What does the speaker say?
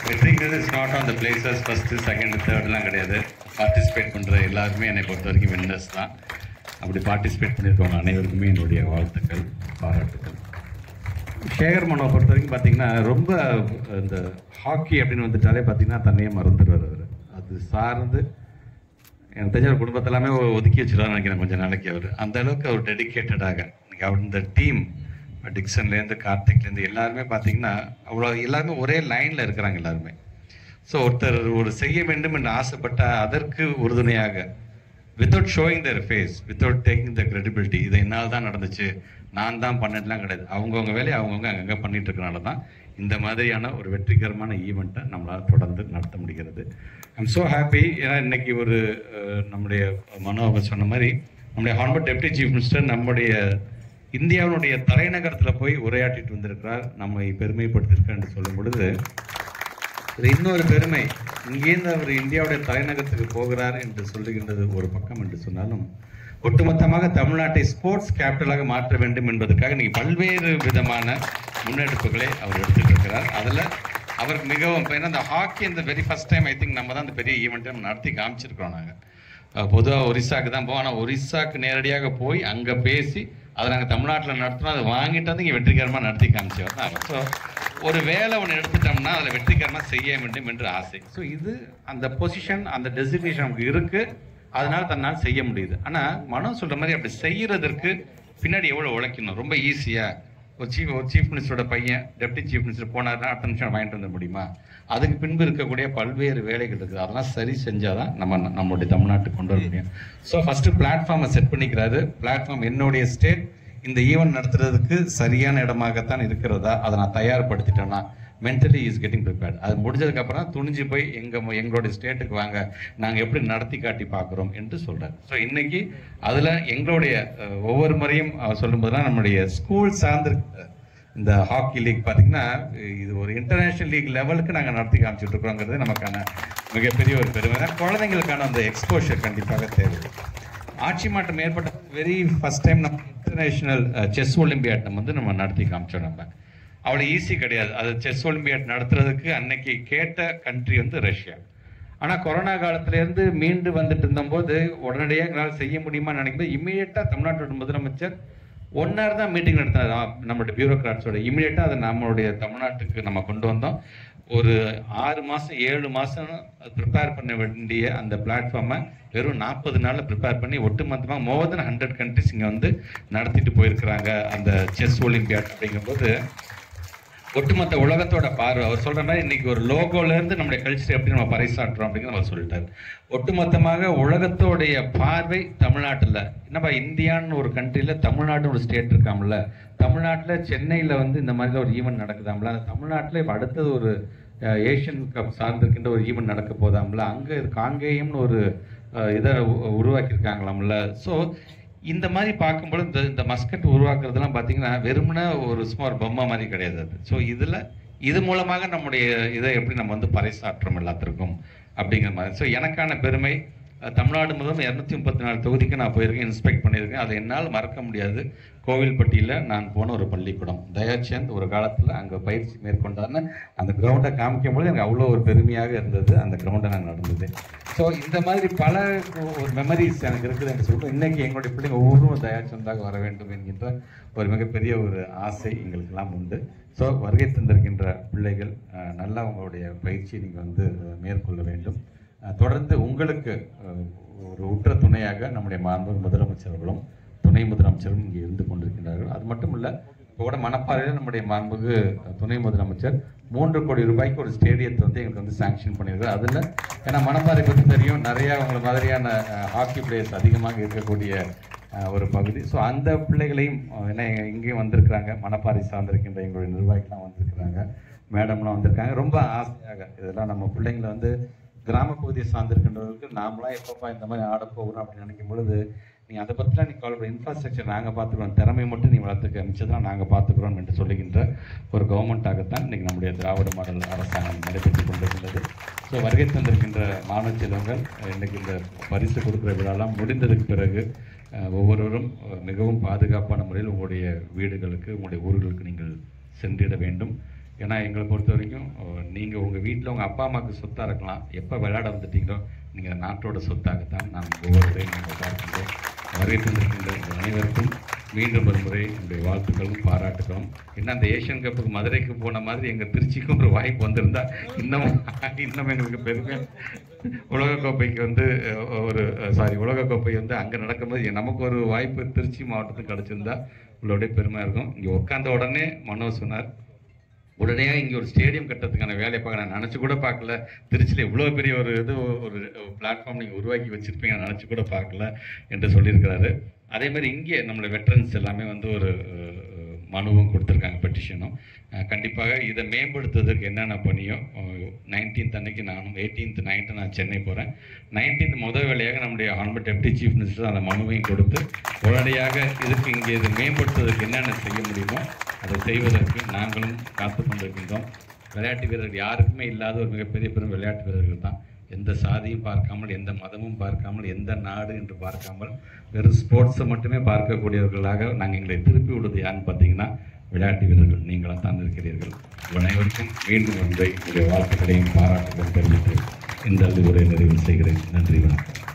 வெற்றிங்கிறது is not on the places first second தேர்ட்லாம் கிடையாது. Participate பண்ணுற எல்லாருமே என்னை பொறுத்த வரைக்கும் வின்னர்ஸ் தான். அப்படி பார்ட்டிசிபேட் பண்ணியிருக்கவங்க அனைவருக்குமே என்னுடைய வாழ்த்துக்கள், பாராட்டுக்கள். சேகர் மனோவை பொறுத்த வரைக்கும் பார்த்தீங்கன்னா ரொம்ப இந்த ஹாக்கி அப்படின்னு வந்துட்டாலே பார்த்தீங்கன்னா தன்னையே மறந்துடுவார் அவர். அது சார்ந்து எனக்கு தெரிஞ்ச ஒரு குடும்பத்தை எல்லாமே ஒதுக்கி வச்சுருவான்னு நினைக்கிறேன் கொஞ்சம் நாளைக்கு. அவர் அந்த அளவுக்கு அவர் டெடிக்கேட்டடாக அவர் இந்த டீம் டிக்சன்லேருந்து கார்த்திக்லேருந்து எல்லாருமே பார்த்தீங்கன்னா அவ்வளோ எல்லாருமே ஒரே லைனில் இருக்கிறாங்க எல்லாருமே. ஸோ ஒருத்தர் ஒரு செய்ய வேண்டும் என்று ஆசைப்பட்டால் அதற்கு உறுதுணையாக without showing their face, without taking the credibility, இது என்னால் தான் நடந்துச்சு, நான் தான் பண்ணிட்டுலாம் கிடையாது. அவங்கவுங்க வேலையை அவங்கவுங்க அங்கங்கே பண்ணிட்டு இருக்கனால தான் இந்த மாதிரியான ஒரு வெற்றிகரமான ஈவெண்ட்டை நம்மளால் தொடர்ந்து நடத்த முடிகிறது. I'm so happy. ஏன்னா இன்னைக்கு ஒரு நம்முடைய மனோவை சொன்ன மாதிரி நம்முடைய ஹானரபிள் டெப்டி சீஃப் மினிஸ்டர் நம்முடைய இந்தியாவினுடைய தலைநகரத்தில் போய் உரையாற்றிட்டு வந்திருக்கிறார், நம்மை பெருமைப்படுத்தியிருக்கார் என்று சொல்லும் பொழுது இன்னொரு பெருமை. இங்கேருந்து அவர் இந்தியாவுடைய தலைநகரத்துக்கு போகிறார் என்று சொல்லுகின்றது ஒரு பக்கம் என்று சொன்னாலும் ஒட்டுமொத்தமாக தமிழ்நாட்டை ஸ்போர்ட்ஸ் கேபிட்டலாக மாற்ற வேண்டும் என்பதற்காக நீங்கள் பல்வேறு விதமான முன்னெடுப்புகளை அவர் எடுத்துட்டு இருக்கிறார். அதில் அவருக்கு மிகவும் ஏன்னா இந்த ஹாக்கி இந்த very first time I think நம்ம தான் அந்த பெரிய ஈவெண்ட்டை நம்ம நடத்தி காமிச்சிருக்கிறோம். நாங்கள் பொதுவாக ஒரிசாவுக்கு தான் போவோம், ஆனால் ஒரிசாவுக்கு நேரடியாக போய் அங்கே பேசி அதை நாங்கள் தமிழ்நாட்டில் நடத்தினோம், அதை வாங்கிட்டு வந்து இங்கே வெற்றிகரமாக நடத்தி காமிச்சவர் தான் அவர். ஸோ ஒரு வேலை ஒன்று எடுத்துட்டோம்னா அதில் வெற்றிகரமாக செய்ய வேண்டும் என்று ஆசை. ஸோ இது அந்த பொசிஷன் அந்த டெசிக்னேஷன் நமக்கு இருக்குது, அதனால தன்னால் செய்ய முடியுது. ஆனால் மனம் சொல்கிற மாதிரி அப்படி செய்கிறதற்கு பின்னாடி எவ்வளோ உழைக்கணும். ரொம்ப ஈஸியாக ஒரு சீஃப் மினிஸ்டரோட பையன் டெப்டி சீஃப் மினிஸ்டர் போனார்னா அடுத்த நிமிஷம் வாங்கிட்டு வந்துட முடியுமா? அதுக்கு பின்பு இருக்கக்கூடிய பல்வேறு வேலைகள் இருக்குது. அதெல்லாம் சரி செஞ்சால் தான் நம்மளுடைய தமிழ்நாட்டுக்கு கொண்டு வர முடியும். ஸோ ஃபஸ்ட்டு பிளாட்ஃபார்மை செட் பண்ணிக்கிறாரு. பிளாட்ஃபார்ம் என்னுடைய ஸ்டேட் இந்த ஈவெண்ட் நடத்துறதுக்கு சரியான இடமாகத்தான் இருக்கிறதா, அதை நான் தயார்படுத்திட்டேன்னா மென்டலி இஸ் கெட்டிங் ப்ரிப்பேர்ட். அது முடிஞ்சதுக்கப்புறம் துணிஞ்சு போய் எங்களுடைய ஸ்டேட்டுக்கு வாங்க, நாங்கள் எப்படி நடத்தி காட்டி பார்க்குறோம் என்று சொல்கிறார். ஸோ இன்னைக்கு அதில் எங்களுடைய ஒவ்வொரு முறையும் சொல்லும்போதுலாம் நம்முடைய ஸ்கூல் சார்ந்து இந்த ஹாக்கி லீக் பார்த்தீங்கன்னா இது ஒரு இன்டர்நேஷ்னல் லீக் லெவலுக்கு நாங்கள் நடத்தி காமிச்சிட்டு இருக்கிறோங்கிறது நமக்கான மிகப்பெரிய ஒரு பெருமை. குழந்தைங்களுக்கான அந்த எக்ஸ்போஷர் கண்டிப்பாக தேவை. ஆட்சி மாற்றம் ஏற்பட்ட வெரி ஃபர்ஸ்ட் டைம் நம்ம இன்டர்நேஷ்னல் செஸ் ஒலிம்பியாட் நம்ம நடத்தி காமிச்சோம். நம்ம அவ்வளோ ஈஸி கிடையாது. அது செஸ் ஒலிம்பியாட் நடத்துறதுக்கு அன்னைக்கு கேட்ட கண்ட்ரி வந்து ரஷ்யா. ஆனால் கொரோனா காலத்திலேருந்து மீண்டு வந்துட்டு இருந்தபோது உடனடியாக எங்களால் செய்ய முடியுமான்னு நினைக்கும்போது இமீடியட்டாக தமிழ்நாட்டோட முதலமைச்சர் 1 hour தான் மீட்டிங் நடத்தினார் நம்மளுடைய பியூரோக்ராட்ஸோட. இமீடியட்டாக அதை நம்மளுடைய தமிழ்நாட்டுக்கு நம்ம கொண்டு வந்தோம். ஒரு 6 மாதம் 7 மாதம் ப்ரிப்பேர் பண்ண வேண்டிய அந்த பிளாட்ஃபார்மை வெறும் 40 நாளில் ப்ரிப்பேர் பண்ணி ஒட்டுமொத்தமாக மோர் தென் 100 கண்ட்ரிஸ் இங்கே வந்து நடத்திட்டு போயிருக்கிறாங்க அந்த செஸ் ஒலிம்பியாட். அப்படிங்கும்போது ஒட்டுமொத்த உலகத்தோட பார்வை அவர் சொல்கிற மாதிரி இன்னைக்கு ஒரு லோகோலேருந்து நம்முடைய கல்ச்சர் எப்படி நம்ம பறைசாற்றுறோம் அப்படிங்கிறது அவர் சொல்லிட்டார். ஒட்டுமொத்தமாக உலகத்தோடைய பார்வை தமிழ்நாட்டில் என்னப்பா இந்தியான்னு ஒரு கண்ட்ரியில் தமிழ்நாடு ஒரு ஸ்டேட் இருக்காமல, தமிழ்நாட்டில் சென்னையில் வந்து இந்த மாதிரி ஒரு ஈவெண்ட் நடக்குதாம்ல, அந்த தமிழ்நாட்டில் இப்போ அடுத்தது ஒரு ஏஷியன் கப் சார்ந்திருக்கின்ற ஒரு ஈவெண்ட் நடக்க போதாம்ல, அங்கே காங்கேயம்னு ஒரு இதை உருவாக்கியிருக்காங்களாம்ல. ஸோ இந்த மாதிரி பார்க்கும்போது இந்த மஸ்கட் உருவாக்குறதுலாம் பார்த்தீங்கன்னா வெறுமனே ஒரு சும்மா ஒரு பொம்மை மாதிரி கிடையாது அது. ஸோ இது மூலமாக நம்முடைய இதை எப்படி நம்ம வந்து பறைசாற்றோம் எல்லாத்திற்கும் அப்படிங்கிற மாதிரி. ஸோ எனக்கான பெருமை தமிழ்நாடு முதல் 234 தொகுதிக்கு நான் போயிருக்கேன், இன்ஸ்பெக்ட் பண்ணியிருக்கேன். அதை என்னால் மறக்க முடியாது. கோவில்பட்டியில் நான் போன ஒரு பள்ளிக்கூடம் தயாச்சந்த் ஒரு காலத்தில் அங்கே பயிற்சி மேற்கொண்டார்னு அந்த கிரவுண்டை காமிக்கும் போது எனக்கு அவ்வளோ ஒரு பெருமையாக இருந்தது அந்த கிரவுண்டை நான் நடந்தது. ஸோ இந்த மாதிரி பல ஒரு மெமரிஸ் எனக்கு இருக்குது என்று சொல்லிட்டு இன்றைக்கி எங்களுடைய பிள்ளைங்க ஒவ்வொருவரும் தயாச்சந்தாக வர வேண்டும் என்கின்ற ஒரு மிகப்பெரிய ஒரு ஆசை எங்களுக்கெல்லாம் உண்டு. ஸோ வருகை தந்திருக்கின்ற பிள்ளைகள் நல்லா உங்களுடைய பயிற்சியை நீங்கள் வந்து மேற்கொள்ள வேண்டும். தொடர்ந்து உங்களுக்கு ஒரு உற்ற துணையாக நம்முடைய மாண்புமிகு முதலமைச்சர்களும் துணை முதலமைச்சரும் இங்கே இருந்து கொண்டிருக்கின்றார்கள். அது மட்டும் இல்லை, இப்போ கூட மணப்பாறையில் நம்முடைய மாண்புமிகு துணை முதலமைச்சர் 3 கோடி ரூபாய்க்கு ஒரு ஸ்டேடியத்தை வந்து எங்களுக்கு வந்து சாங்ஷன் பண்ணியிருக்காரு. அதில் ஏன்னா மணப்பாறை பற்றி தெரியும், நிறையா உங்களை மாதிரியான ஹாக்கி பிளேயர்ஸ் அதிகமாக இருக்கக்கூடிய ஒரு பகுதி. ஸோ அந்த பிள்ளைகளையும் ஏன்னா இங்கேயும் வந்திருக்கிறாங்க, மணப்பாறை சார்ந்திருக்கின்ற எங்களுடைய நிர்வாகிகள்லாம் வந்திருக்கிறாங்க, மேடம்லாம் வந்திருக்காங்க. ரொம்ப ஆசையாக இதெல்லாம் நம்ம பிள்ளைங்களை வந்து கிராம பகுதியை சார்ந்திருக்கின்றவர்களுக்கு நாமளாம் எப்பப்பா இந்த மாதிரி ஆட போகிறோம் அப்படின்னு நினைக்கும் பொழுது நீங்கள் அதை பற்றிலாம் நீ கால் இன்ஃப்ராஸ்ட்ரக்சர் நாங்கள் பார்த்துக்கிறோம், திறமை மட்டும் நீ வளர்த்துக்க மிச்சதெல்லாம் நாங்கள் பார்த்துக்கிறோம் என்று சொல்லுகின்ற ஒரு கவர்மெண்ட்டாகத்தான் இன்றைக்கி நம்முடைய திராவிட மாடல் அரசாங்கம் நடைபெற்று கொண்டிருக்கின்றது. ஸோ வருகை தந்திருக்கின்ற மாணவ செல்வங்கள் இன்றைக்கி இந்த பரிசு கொடுக்குற விழாலாம் முடிந்ததுக்கு பிறகு ஒவ்வொருவரும் மிகவும் பாதுகாப்பான முறையில் உங்களுடைய வீடுகளுக்கு உங்களுடைய ஊர்களுக்கு நீங்கள் சென்றிட வேண்டும். ஏன்னா எங்களை பொறுத்த வரைக்கும் நீங்கள் உங்கள் வீட்டில் உங்கள் அப்பா அம்மாவுக்கு சொத்தாக இருக்கலாம், எப்போ விளையாட வந்துட்டீங்களோ நீங்கள் நாட்டோட சொத்தாகத்தான் நான் ஒவ்வொருவரையும் நாங்கள் பார்க்கின்றோம். வருகை தந்திருக்கின்ற அனைவருக்கும் மீண்டும் ஒரு முறை என்னுடைய வாழ்த்துக்களும் பாராட்டுகளும். என்ன அந்த ஏஷியன் கப்புக்கு மதுரைக்கு போன மாதிரி எங்கள் திருச்சிக்கும் ஒரு வாய்ப்பு வந்திருந்தா இன்னும் எங்களுக்கு பெருமையாக உலகக்கோப்பைக்கு வந்து உலகக்கோப்பை வந்து அங்கே நடக்கும்போது நமக்கு ஒரு வாய்ப்பு திருச்சி மாவட்டத்துக்கு கிடச்சிருந்தா உங்களுடைய பெருமையாக இருக்கும். இங்கே உட்காந்த உடனே மனோஜ் சொன்னார், உடனே இங்கே ஒரு ஸ்டேடியம் கட்டுறதுக்கான வேலையை பார்க்க நான் நினச்சி கூட பார்க்கல. திருச்சியில் இவ்வளோ பெரிய ஒரு ஒரு பிளாட்ஃபார்ம் நீங்கள் உருவாக்கி வச்சுருப்பீங்க நான் நினச்சி கூட பார்க்கல என்று சொல்லியிருக்கிறாரு. அதே மாதிரி இங்கே நம்மளோட வெட்டரன்ஸ் எல்லாமே வந்து ஒரு மனுவும் கொடுத்துருக்காங்க, பெட்டிஷனும். கண்டிப்பாக இதை மேம்படுத்துவதற்கு என்னென்ன பண்ணியோ 19th அன்னைக்கு நானும் 18th நைட்டு நான் சென்னை போகிறேன். 19th முதல் வேலையாக நம்முடைய ஆனரபிள் டெப்டி சீஃப் மினிஸ்டர் அந்த மனுவையும் கொடுத்து உடனடியாக இதுக்கு இங்கே இதை மேம்படுத்துவதற்கு என்னென்ன செய்ய முடியுமோ அதை செய்வதற்கு நாங்களும் காத்து கொண்டிருக்கின்றோம். விளையாட்டு வீரர்கள் யாருக்குமே இல்லாத ஒரு மிகப்பெரிய பெரும் விளையாட்டு வீரர்கள் தான். எந்த சாதியும் பார்க்காமல், எந்த மதமும் பார்க்காமல், எந்த நாடு என்று பார்க்காமல் வெறும் ஸ்போர்ட்ஸை மட்டுமே பார்க்கக்கூடியவர்களாக நாங்கள் எங்களை திருப்பி விடுவது யாருன்னு பார்த்தீங்கன்னா விளையாட்டு வீரர்கள் நீங்களாக தான் இருக்கிறீர்கள். அனைவருக்கும் மீண்டும் ஒன்றை உங்களுடைய வாழ்த்துக்களையும் பாராட்டுகளும் தெரிவித்து இந்த உரையை நிறைவு செய்கிறேன். நன்றி, வணக்கம்.